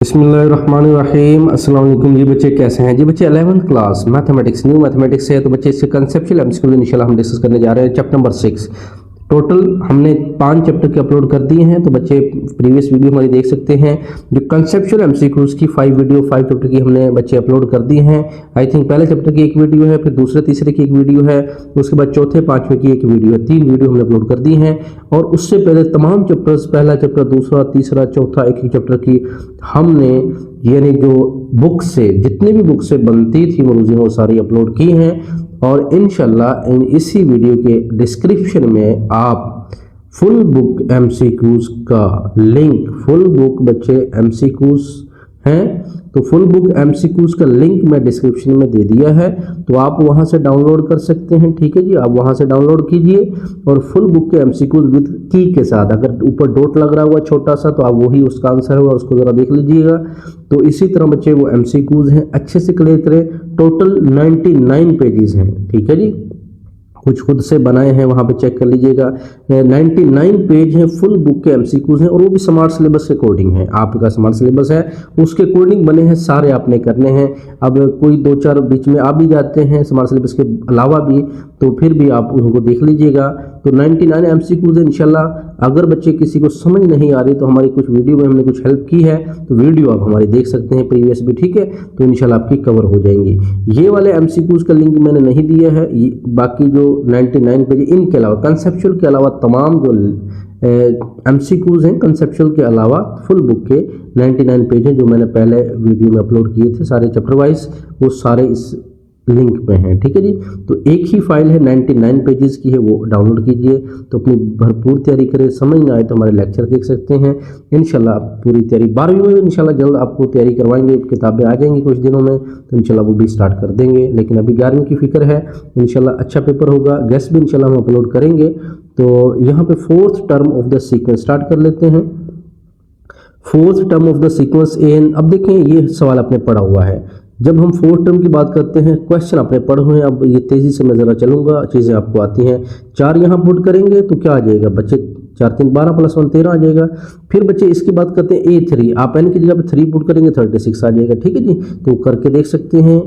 बिस्मिल्लाहिर्रहमानिर्रहीम। अस्सलाम वालेकुम जी बच्चे, कैसे हैं जी बच्चे। 11th class mathematics, new mathematics है तो बच्चे इसके कंसेप्चुअल एमसीक्यू इंशाल्लाह हम डिस्कस करने जा रहे हैं। चैप्टर नंबर 6 टोटल हमने 5 चैप्टर के अपलोड कर दिए हैं, तो बच्चे प्रीवियस वीडियो हमारी देख सकते हैं। जो कंसेप्चुअल एमसीक्यूज की 5 वीडियो 5 चैप्टर की हमने बच्चे अपलोड कर दी हैं। आई थिंक पहले चैप्टर की एक वीडियो है, फिर दूसरे तीसरे की एक वीडियो है, उसके बाद चौथे पांचवें की एक वीडियो है। 3 वीडियो हमने अपलोड कर दी हैं। और उससे पहले तमाम चैप्टर्स, पहला चैप्टर, दूसरा, तीसरा, चौथा, एक एक चैप्टर की हमने यानी जो बुक से जितनी भी बुक से बनती थी मरूजी वो सारी अपलोड की हैं। और इंशाल्लाह इसी वीडियो के डिस्क्रिप्शन में आप फुल बुक एमसीक्यूज का लिंक, फुल बुक बच्चे एमसीक्यूज हैं तो फुल बुक एमसीक्यूज का लिंक मैं डिस्क्रिप्शन में दे दिया है, तो आप वहां से डाउनलोड कर सकते हैं। ठीक है जी, आप वहां से डाउनलोड कीजिए और फुल बुक के एमसीक्यूज विद की के साथ, अगर ऊपर डॉट लग रहा हुआ छोटा सा तो आप वही उसका आंसर होगा, उसको जरा देख लीजिएगा। तो इसी तरह बच्चे वो एमसीक्यूज हैं, अच्छे से क्लियर करें। टोटल 99 पेजेस हैं। ठीक है जी, कुछ खुद से बनाए हैं, वहां पे चेक कर लीजिएगा। 99 पेज हैं, फुल बुक के एमसीक्यूज हैं और वो भी स्मार्ट सिलेबस के अकॉर्डिंग है। आपका स्मार्ट सिलेबस है उसके अकॉर्डिंग बने हैं, सारे आपने करने हैं। अब कोई 2-4 बीच में आ भी जाते हैं स्मार्ट सिलेबस के अलावा भी, तो फिर भी आप उनको देख लीजिएगा। तो 99 एमसीक्यूज है इंशाल्लाह। अगर बच्चे किसी को समझ नहीं आ रही तो हमारी कुछ वीडियो में हमने कुछ हेल्प की है, तो वीडियो आप हमारी देख सकते हैं प्रीवियस भी। ठीक है, तो इंशाल्लाह आपकी कवर हो जाएंगी। ये वाले एमसीक्यूज का लिंक मैंने नहीं दिया है, बाकी जो 99 पेज इनके अलावा कंसेप्चुअल के अलावा तमाम जो एमसीक्यूज हैं कंसेप्चुअल के अलावा फुल बुक के 99 पेज हैं जो मैंने पहले वीडियो में अपलोड किए थे सारे चैप्टर वाइज, वो सारे इस लिंक पे हैं। ठीक है जी, तो एक ही फाइल है 99 पेजेस की है, वो डाउनलोड कीजिए। तो अपनी भरपूर तैयारी करें, समझ ना आए तो हमारे लेक्चर देख सकते हैं। इंशाल्लाह पूरी तैयारी 12वीं में इंशाल्लाह जल्द आपको तैयारी करवाएंगे, किताबें आ जाएंगी कुछ दिनों में, तो इंशाल्लाह वो भी स्टार्ट कर देंगे। लेकिन अभी 11वीं की फिक्र है, इंशाल्लाह अच्छा पेपर होगा। गेस्ट भी इंशाल्लाह हम अपलोड करेंगे। तो यहाँ पे 4th term of the sequence start कर लेते हैं। 4th term of the sequence n. अब देखें ये सवाल आपने पढ़ा हुआ है। जब हम 4th टर्म की बात करते हैं, क्वेश्चन आपने पढ़े हुए हैं, अब ये तेजी से मैं जरा चलूंगा, चीजें आपको आती हैं। 4 यहाँ पुट करेंगे तो क्या आ जाएगा बच्चे, 4 3 12 + 1 13 आ जाएगा। फिर बच्चे इसकी बात करते हैं A3, आप n की जगह पे 3 पुट करेंगे 36 आ जाएगा। ठीक है जी, तो करके देख सकते हैं।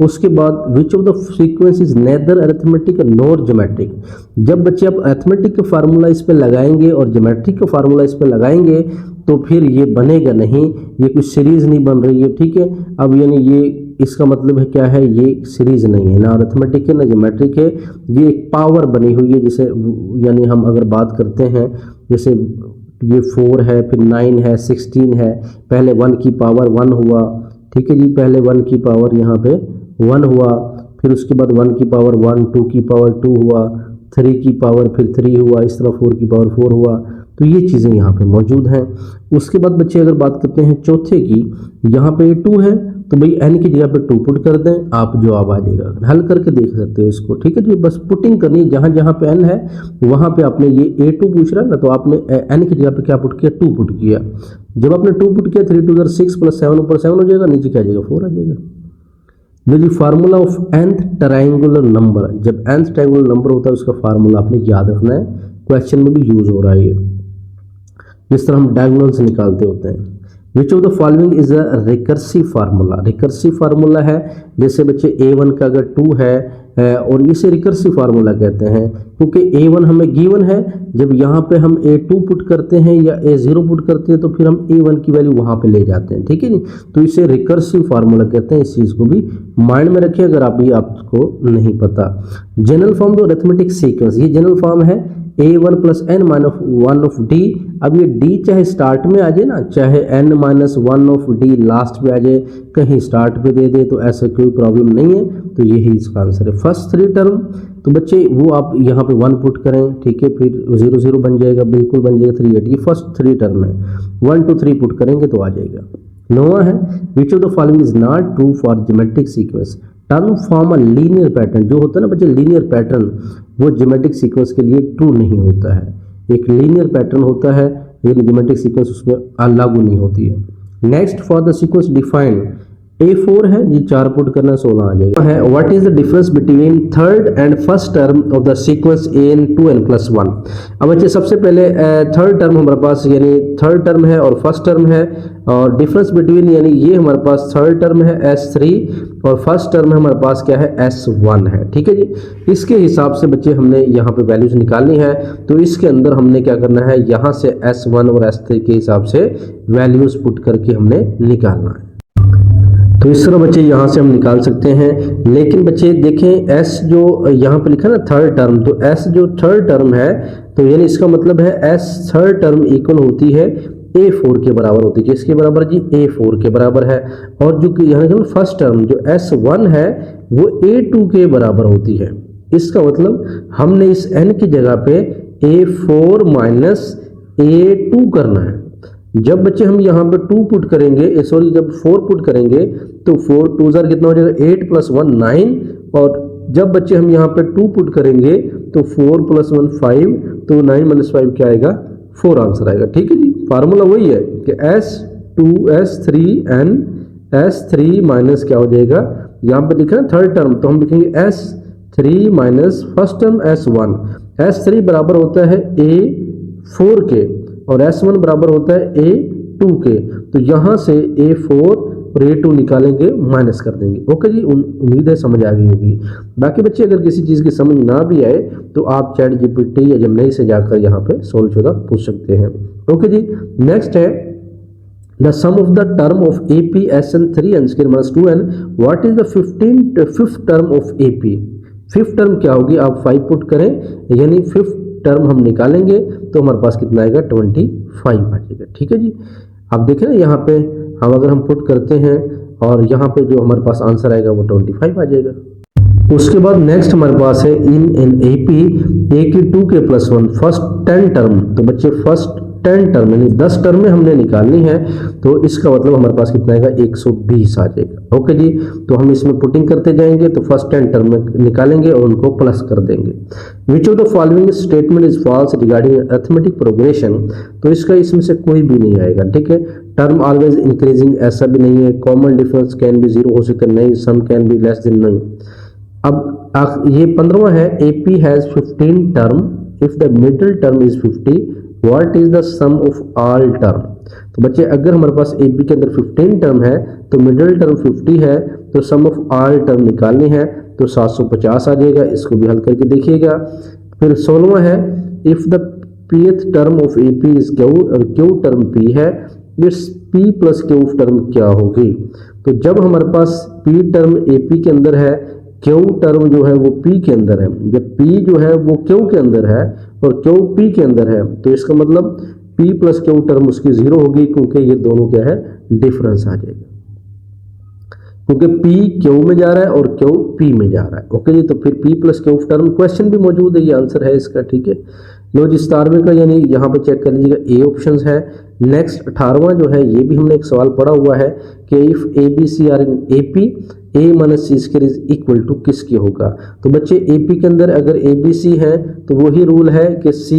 उसके बाद विच of the sequence is nether arithmetic nor geometric. जब बच्चे आप अरिथमेटिक का फार्मूला इस पे लगाएंगे और ज्योमेट्रिक का फार्मूला इस पे लगाएंगे तो फिर ये बनेगा नहीं, ये कुछ सीरीज नहीं बन रही है। ठीक है, अब यानी ये इसका मतलब है क्या है, ये सीरीज नहीं है, ना अरिथमेटिक है ना ज्योमेट्रिक है, ये एक पावर बनी हुई है। जैसे यानी हम अगर बात करते हैं, जैसे ये 4 है, फिर 9 है, 16 है, पहले 1 की पावर 1 हुआ। ठीक है जी, पहले 1 की पावर यहाँ पे 1 हुआ, फिर उसके बाद 1 की पावर 1, 2 की पावर 2 हुआ, 3 की पावर फिर 3 हुआ, इस तरह 4 की पावर 4 हुआ। तो ये चीज़ें यहाँ पे मौजूद हैं। उसके बाद बच्चे अगर बात करते हैं चौथे की, यहाँ पे 2 है तो भाई n की जगह पे 2 पुट कर दें, आप जवाब आ जाएगा। हल करके देख सकते हो इसको। ठीक है जी, बस पुटिंग करनी, जहाँ जहाँ पे n है वहाँ पे आपने ये A2 पूछ रहा है ना, तो आपने n की जगह पे क्या पुट किया, 2 पुट किया। जब आपने 2 पुट किया 3 2 6 + 7 ऊपर 7 हो जाएगा, नीचे क्या आ जाएगा 4 आ जाएगा। जो जी formula of nth triangular number, जब nth ट्रायंगुलर नंबर होता है उसका फार्मूला आपने याद रखना है, क्वेश्चन में भी यूज हो रहा है ये, जिस तरह हम डायगोनल्स निकालते होते हैं। विच of the following is a recursive formula. Recursive formula है, जैसे बच्चे A1 का अगर 2 है और इसे रिकर्सिव फार्मूला कहते हैं क्योंकि A1 हमें गिवन है। जब यहाँ पे हम A2 पुट करते हैं या A0 पुट करते हैं तो फिर हम A1 की वैल्यू वहाँ पे ले जाते हैं। ठीक है जी, तो इसे रिकर्सिव फार्मूला कहते हैं। इस चीज़ को भी माइंड में रखिए अगर आप आपको नहीं पता। जनरल फॉर्म दो अरिथमेटिक सीक्वेंस, ये जनरल फॉर्म है A1 + n - 1 of d। अब ये d चाहे स्टार्ट में आ जाए ना, चाहे n - 1 of d लास्ट पे आ जाए, कहीं स्टार्ट पे दे दे, तो ऐसा कोई प्रॉब्लम नहीं है। तो यही इसका आंसर है। फर्स्ट 3 टर्म तो बच्चे वो आप यहाँ पे 1 पुट करें, ठीक है, फिर 0 0 बन जाएगा, बिल्कुल बन जाएगा 3 8। ये फर्स्ट 3 टर्म है, 1 2 3 पुट करेंगे तो आ जाएगा। 9वां है विच of the following is not true for geometric sequence. Term form a linear pattern, जो होता है ना बच्चे लीनियर पैटर्न, वो ज्योमेट्रिक सीक्वेंस के लिए ट्रू नहीं होता है। एक लीनियर पैटर्न होता है, लेकिन ज्योमेट्रिक सीक्वेंस उसमें लागू नहीं होती है। Next for the sequence defined A4 है जी, 4 पुट करना 16 आ जाएगा। है what is the difference between third and first term of the sequence an 2n+1। अब बच्चे सबसे पहले थर्ड टर्म हमारे पास यानी थर्ड टर्म है और फर्स्ट टर्म है, और डिफरेंस बिटवीन यानी ये हमारे पास थर्ड टर्म है S3 और फर्स्ट टर्म है हमारे पास क्या है S1 है। ठीक है जी, इसके हिसाब से बच्चे हमने यहाँ पे वैल्यूज निकालनी है। तो इसके अंदर हमने क्या करना है, यहाँ से S1 और S3 के हिसाब से वैल्यूज पुट करके हमने निकालना है। तो इस तरह बच्चे यहाँ से हम निकाल सकते हैं। लेकिन बच्चे देखें S जो यहाँ पे लिखा ना थर्ड टर्म, तो S जो थर्ड टर्म है तो यानी इसका मतलब है S थर्ड टर्म इक्वल होती है A4 के बराबर होती है। किसके बराबर जी, A4 के बराबर है। और जो यहाँ फर्स्ट टर्म जो S1 है वो A2 के बराबर होती है। इसका मतलब हमने इस n की जगह पे A4 माइनस A2 करना है। जब बच्चे हम यहाँ पे 2 पुट करेंगे, सॉरी जब 4 पुट करेंगे तो 4 2 जार कितना हो जाएगा, 8 + 1 9। और जब बच्चे हम यहाँ पे 2 पुट करेंगे तो 4 + 1 5, तो 9 - 5 क्या आएगा, 4 आंसर आएगा। ठीक है जी, फार्मूला वही है कि S3n S3 माइनस क्या हो जाएगा, यहाँ पे लिखा है थर्ड टर्म तो हम लिखेंगे S3 minus first term S1। S3 बराबर होता है A4 के और S1 बराबर होता है A2 के। तो यहाँ से A4 और A2 निकालेंगे, माइनस कर देंगे। ओके जी, उम्मीद है समझ आ गई होगी। बाकी बच्चे अगर किसी चीज़ की समझ ना भी आए तो आप ChatGPT या जेमिनी से जाकर यहाँ पे सोल्व शुदा पूछ सकते हैं। ओके जी, नेक्स्ट है the sum of the term of AP SN 3n² - 2n, what is the 5th term of AP। 5th term क्या होगी, आप 5 पुट करें यानी 5th टर्म हम निकालेंगे तो हमारे पास कितना आएगा, 25 आ जाएगा। ठीक है जी, आप देखें ना यहाँ पे हम अगर हम पुट करते हैं और यहाँ पे जो हमारे पास आंसर आएगा वो 25 आ जाएगा। उसके बाद नेक्स्ट हमारे पास है इन AP A की 2 के +1 फर्स्ट 10 टर्म। तो बच्चे फर्स्ट 10 टर्म यानी 10 टर्म में हमने निकालनी है, तो इसका मतलब हमारे पास कितना आएगा, 120 आ जाएगा। ओके जी, तो हम इसमें पुटिंग करते जाएंगे तो फर्स्ट 10 टर्म में निकालेंगे और उनको प्लस कर देंगे। Which of the following statement is false regarding arithmetic progression. तो इसका इसमें से कोई भी नहीं आएगा। ठीक है, टर्म ऑलवेज इंक्रीजिंग ऐसा भी नहीं है, कॉमन डिफरेंस कैन बी 0 हो सकता है, नहीं, sum can be less than नहीं। अब ये 15वां है, AP has 15 term if the middle term is 50, what is the sum of all term. तो बच्चे अगर हमारे पास AP के अंदर 15 टर्म है तो मिडिल टर्म 50 है, तो सम ऑफ ऑल टर्म निकालनी है तो 750 आ जाएगा। इसको भी हल करके देखिएगा। फिर 16वां है, if the pth term of AP is Q और Q टर्म P है, इट्स P + Q टर्म क्या होगी। तो जब हमारे पास P टर्म AP के अंदर है, Q टर्म जो है वो P के अंदर है, जब P जो है वो Q के अंदर है और Q P के अंदर है, तो इसका मतलब P + Q टर्म उसकी 0 होगी, क्योंकि ये दोनों क्या है, डिफरेंस आ जाएगा, क्योंकि P Q में जा रहा है और Q P में जा रहा है। ओके जी, तो फिर P + Q टर्म क्वेश्चन भी मौजूद है, ये आंसर है इसका। ठीक है, लो जी 17वें का यानी यहाँ पे चेक कर लीजिएगा, A ऑप्शन है। नेक्स्ट 18वां जो है, ये भी हमने एक सवाल पढ़ा हुआ है कि if ABC are in AP A - C² is equal to किसकी होगा। तो बच्चे AP के अंदर अगर ABC है तो वही रूल है कि C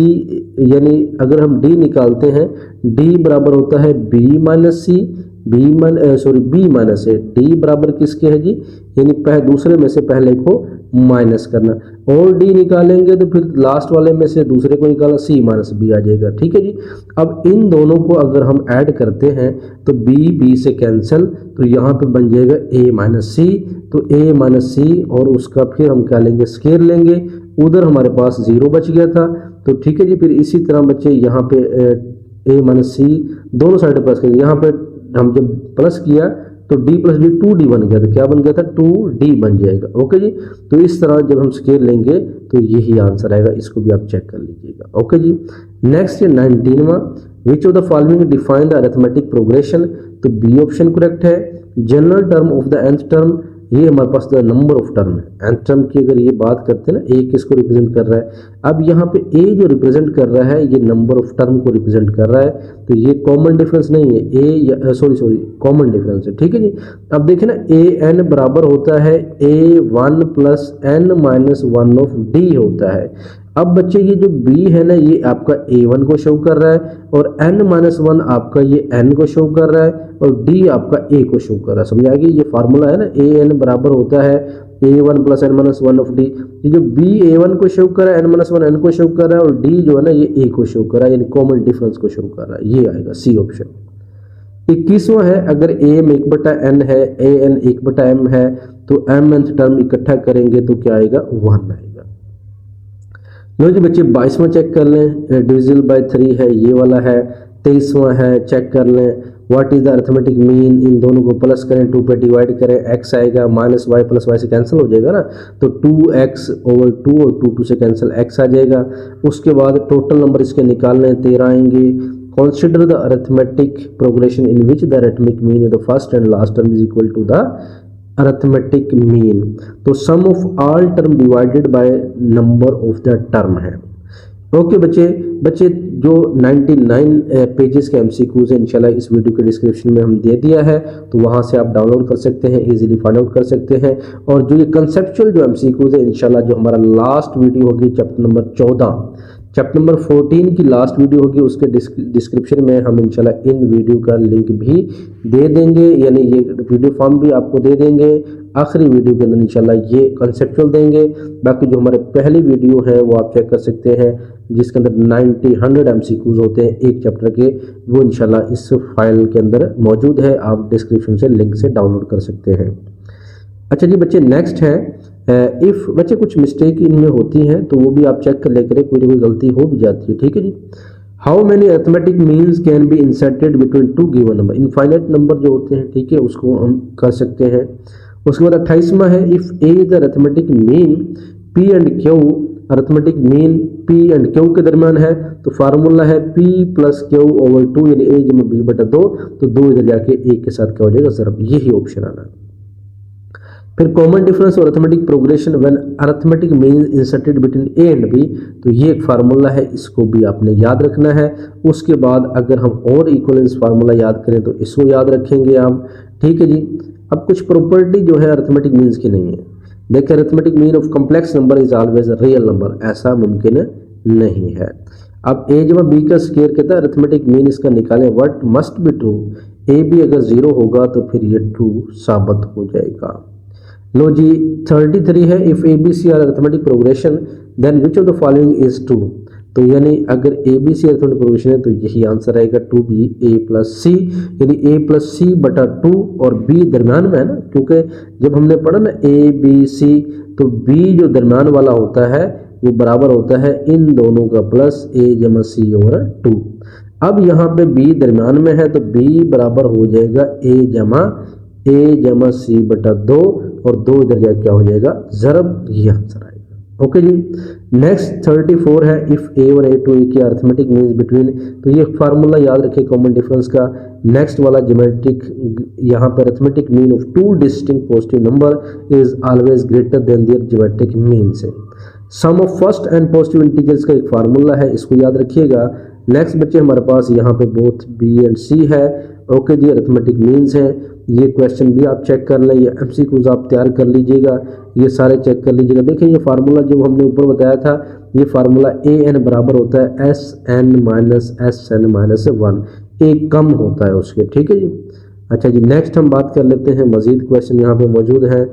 यानी अगर हम D निकालते हैं, D बराबर होता है B - C, B - A। D बराबर किसके है जी, यानी दूसरे में से पहले को माइनस करना, और D निकालेंगे तो फिर लास्ट वाले में से दूसरे को निकाला, C - B आ जाएगा। ठीक है जी, अब इन दोनों को अगर हम ऐड करते हैं तो B से कैंसिल, तो यहाँ पे बन जाएगा A - C। तो A - C और उसका फिर हम क्या लेंगे, स्क्वायर लेंगे, उधर हमारे पास 0 बच गया था। तो ठीक है जी, फिर इसी तरह बच्चे यहाँ पे A - C दोनों साइड प्लस करेंगे। यहाँ पे हम जब प्लस किया तो D + D 2D बन गया था, क्या बन गया था, 2D बन जाएगा। ओके जी, तो इस तरह जब हम स्केल लेंगे तो यही आंसर आएगा, इसको भी आप चेक कर लीजिएगा। ओके जी, नेक्स्ट है 19वां, which of the following define the arithmetic progression. तो B ऑप्शन करेक्ट है। General term of the nth term, ये हमारे पास द नंबर ऑफ टर्म है। nth टर्म की अगर ये बात करते हैं ना, A किसको रिप्रेजेंट कर रहा है, अब यहाँ पे A जो रिप्रेजेंट कर रहा है ये नंबर ऑफ टर्म को रिप्रेजेंट कर रहा है, तो ये कॉमन डिफरेंस नहीं है, सॉरी कॉमन डिफरेंस है। ठीक है जी, अब देखें ना, AN बराबर होता है A1 + n - 1 ऑफ D होता है। अब बच्चे ये जो b है ना, ये आपका a1 को शो कर रहा है और n-1 आपका ये n को शो कर रहा है और d आपका a को शो कर रहा है। समझ आ गई? ये फार्मूला है ना, an बराबर होता है a1 plus n-1 of d। ये जो b a1 को शो कर रहा है, n-1 n को शो कर रहा है और d जो है ना ये a को शो कर रहा है, यानी कॉमन डिफरेंस को शो कर रहा है। ये आएगा सी ऑप्शन। 21वां है, अगर m 1/n है, an 1/m है, तो mth टर्म इकट्ठा करेंगे तो क्या आएगा? 1 आएगा। लो जी बच्चे 22वां चेक कर लें, डिविजिबल बाय 3 है, ये वाला है। 23वां है, चेक कर लें, what is the arithmetic mean, इन दोनों को प्लस करें, 2 पे डिवाइड करें, x आएगा, माइनस वाई प्लस वाई से कैंसिल हो जाएगा ना, तो 2x ओवर 2 और 2 से कैंसिल x आ जाएगा। उसके बाद टोटल नंबर इसके निकालने 13 आएंगे। Consider the arithmetic progression in which the arithmetic mean of the first and last term is equal to the arithmetic mean। तो sum of all term divided by number of the term है। Okay बच्चे जो 99 pages के MCQs है इंशाल्लाह इस video के description में हम दे दिया है, तो वहां से आप डाउनलोड कर सकते हैं, इजीली फाइंड आउट कर सकते हैं। और जो ये कंसेप्चुअल जो एमसीक्यूज है इंशाल्लाह जो हमारा लास्ट वीडियो होगी चैप्टर नंबर 14, चैप्टर नंबर 14 की लास्ट वीडियो होगी, उसके डिस्क्रिप्शन में हम इंशाल्लाह इन वीडियो का लिंक भी दे देंगे, यानी ये वीडियो फॉर्म भी आपको दे देंगे। आखिरी वीडियो के अंदर इंशाल्लाह ये कंसेप्चुअल देंगे। बाकी जो हमारे पहली वीडियो है वो आप चेक कर सकते हैं, जिसके अंदर 100 एमसीक्यूज होते हैं एक चैप्टर के, वो इंशाल्लाह इस फाइल के अंदर मौजूद है, आप डिस्क्रिप्शन से लिंक से डाउनलोड कर सकते हैं। अच्छा जी बच्चे नेक्स्ट है, इफ बच्चे कुछ मिस्टेक इनमें होती हैं तो वो भी आप चेक कर लेकर, कोई ना कोई गलती हो भी जाती है, ठीक है जी। How many arithmetic means can be inserted between 2 given number, infinite number जो होते हैं, ठीक है, उसको हम कर सकते हैं। उसके बाद 28वां है, if A is the arithmetic mean P and Q, arithmetic mean P and Q के दरमियान है, तो फार्मूला है पी प्लस क्यू ओवर 2, यानी ए जमा बी बटा 2, तो 2 इधर जाके ए के साथ क्या हो जाएगा? ज़रब। यही ऑप्शन आना। फिर कॉमन डिफरेंस और arithmetic progression when arithmetic mean inserted between A and B, तो ये एक फार्मूला है, इसको भी आपने याद रखना है। उसके बाद अगर हम और इक्वलेंस फार्मूला याद करें तो इसको याद रखेंगे आप, ठीक है जी। अब कुछ प्रॉपर्टी जो है अरिथमेटिक मीन्स की नहीं है। देखिए arithmetic mean of complex number is always real number, ऐसा मुमकिन नहीं है। अब ए जमा बी का स्क्वायर कहता है अरिथमेटिक मीन इसका निकालें, what must be true, A B अगर 0 होगा तो फिर ये ट्रू साबित हो जाएगा। लो जी 33 है, if A B C are arithmetic progression then which of the following is true, तो यानी अगर A B C arithmetic progression है तो यही आंसर आएगा 2b a प्लस सी, यानी a प्लस सी बटा 2 और b दरम्यान में है ना, क्योंकि जब हमने पढ़ा ना a b c, तो b जो दरम्यान वाला होता है वो बराबर होता है इन दोनों का प्लस a जमा सी ओवर 2। अब यहाँ पे b दरम्यान में है तो b बराबर हो जाएगा a जमा सी बटा 2 और 2 इधर जाके क्या हो जाएगा? ज़रब। ये आंसर आएगा। ओके जी। नेक्स्ट 34 है, इफ ए और ए टू ए की अरिथमेटिक मीन्स बिटवीन, तो ये फार्मूला याद रखें कॉमन डिफरेंस का। नेक्स्ट वाला ज्योमेट्रिक, यहाँ पर arithmetic mean of 2 distinct positive number is always greater than their geometric mean से। Sum of first n positive integers का एक फार्मूला है, इसको याद रखिएगा। नेक्स्ट बच्चे हमारे पास यहाँ पे बोथ बी एंड सी है। ओके जी, अरिथमेटिक मीन्स है, ये क्वेश्चन भी आप चेक कर लें, ये एमसीक्यूज आप तैयार कर लीजिएगा, ये सारे चेक कर लीजिएगा। देखिए ये फार्मूला जो हमने ऊपर बताया था, ये फार्मूला ए एन बराबर होता है S n minus S n minus 1, एक कम होता है उसके, ठीक है जी। अच्छा जी, नेक्स्ट हम बात कर लेते हैं, मजीद क्वेश्चन यहाँ पे मौजूद है।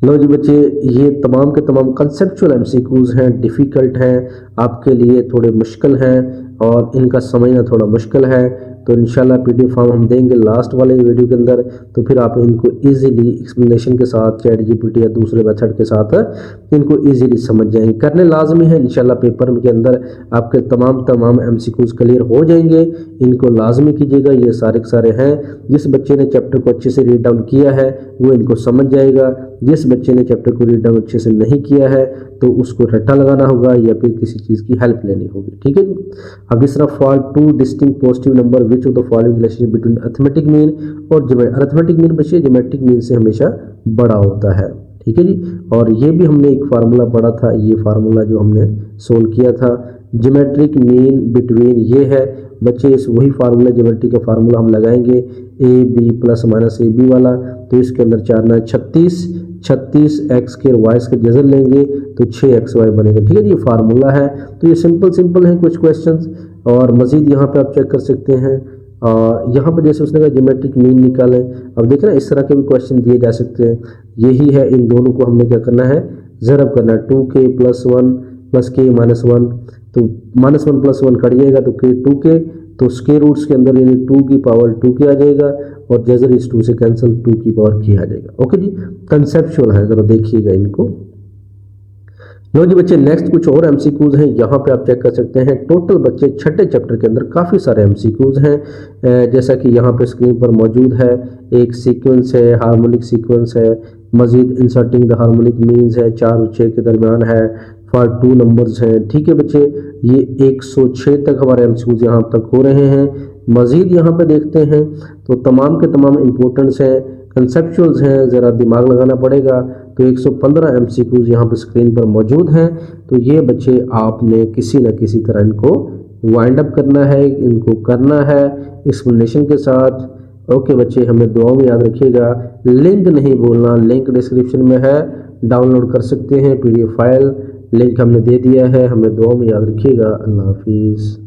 लो जी बच्चे, ये तमाम के तमाम कंसेप्चुअल एमसीक्यूज हैं, डिफ़िकल्ट हैं, आपके लिए थोड़े मुश्किल हैं और इनका समझना थोड़ा मुश्किल है। तो इंशाल्लाह पीडीएफ फॉर्म हम देंगे लास्ट वाले वीडियो के अंदर, तो फिर आप इनको इजीली एक्सप्लेनेशन के साथ, चैट जीपीटी या दूसरे मेथड के साथ इनको इजीली समझ जाएंगे। करने लाजमी है, इंशाल्लाह पेपर के अंदर आपके तमाम एमसीक्यूज क्लियर हो जाएंगे, इनको लाजमी कीजिएगा। ये सारे के सारे हैं, जिस बच्चे ने चैप्टर को अच्छे से रीड डाउन किया है वो इनको समझ जाएगा, जिस बच्चे ने चैप्टर को रीड डाउन अच्छे से नहीं किया है तो उसको रट्टा लगाना होगा या फिर किसी चीज़ की हेल्प लेनी होगी, ठीक है जी। अब इस तरह for 2 distinct positive number which of the following relationship between arithmetic mean और अरिथमेटिक मीन बच्चे ज्योमेट्रिक मीन से हमेशा बड़ा होता है, ठीक है जी। और ये भी हमने एक फार्मूला पढ़ा था, ये फार्मूला जो हमने सोल्व किया था, ज्योमेट्रिक मीन बिटवीन ये है बच्चे, इस वही फार्मूला ज्योमेट्री का फार्मूला हम लगाएंगे A B plus minus A B वाला, तो इसके अंदर 4 9 36, 36x के y के जजर लेंगे तो 6xy बनेगा। ठीक है जी, ये फार्मूला है। तो ये सिंपल है कुछ क्वेश्चंस। और मज़ीद यहाँ पे आप चेक कर सकते हैं। यहाँ पर जैसे उसने कहा ज्योमेट्रिक मीन निकालें। अब देखें ना, इस तरह के भी क्वेश्चन दिए जा सकते हैं। यही है, इन दोनों को हमने क्या करना है, ज़रब करना है। 2k + 1 + k - 1, तो -1 + 1 कट जाएगा तो k 2k, तो स्क्वायर रूट्स के अंदर यानी 2 की पावर 2k आ जाएगा और जजर इस 2 से कैंसिल 2 की पावर k आ जाएगा। ओके जी, कंसेप्चुअल है, ज़रा देखिएगा इनको। लो जी बच्चे, नेक्स्ट कुछ और एमसीक्यूज हैं। यहाँ पे आप चेक कर सकते हैं। टोटल बच्चे छठे चैप्टर के अंदर काफ़ी सारे एमसीक्यूज हैं, जैसा कि यहाँ पे स्क्रीन पर मौजूद है। एक सीक्वेंस है, हार्मोनिक सीक्वेंस है, मजीद इंसर्टिंग द हार्मोनिक मीन्स है, 4 और 6 के दरमियान है, फॉर 2 नंबर्स हैं। ठीक है बच्चे, ये 106 तक हमारे एमसीक्यूज यहाँ तक हो रहे हैं। मजीद यहाँ पे देखते हैं तो तमाम के तमाम इम्पोर्टेंट्स हैं, कंसेप्चुअल्स हैं, ज़रा दिमाग लगाना पड़ेगा। तो 115 एमसीक्यूज यहाँ पे स्क्रीन पर मौजूद हैं। तो ये बच्चे आपने किसी न किसी तरह इनको वाइंड अप करना है, इनको करना है एक्सप्लेनेशन के साथ। ओके बच्चे, हमें दुआओं में याद रखिएगा। लिंक नहीं बोलना, लिंक डिस्क्रिप्शन में है, डाउनलोड कर सकते हैं PDF फाइल, लिंक हमने दे दिया है। हमें दुआओं में याद रखिएगा। अल्लाह हाफिज़।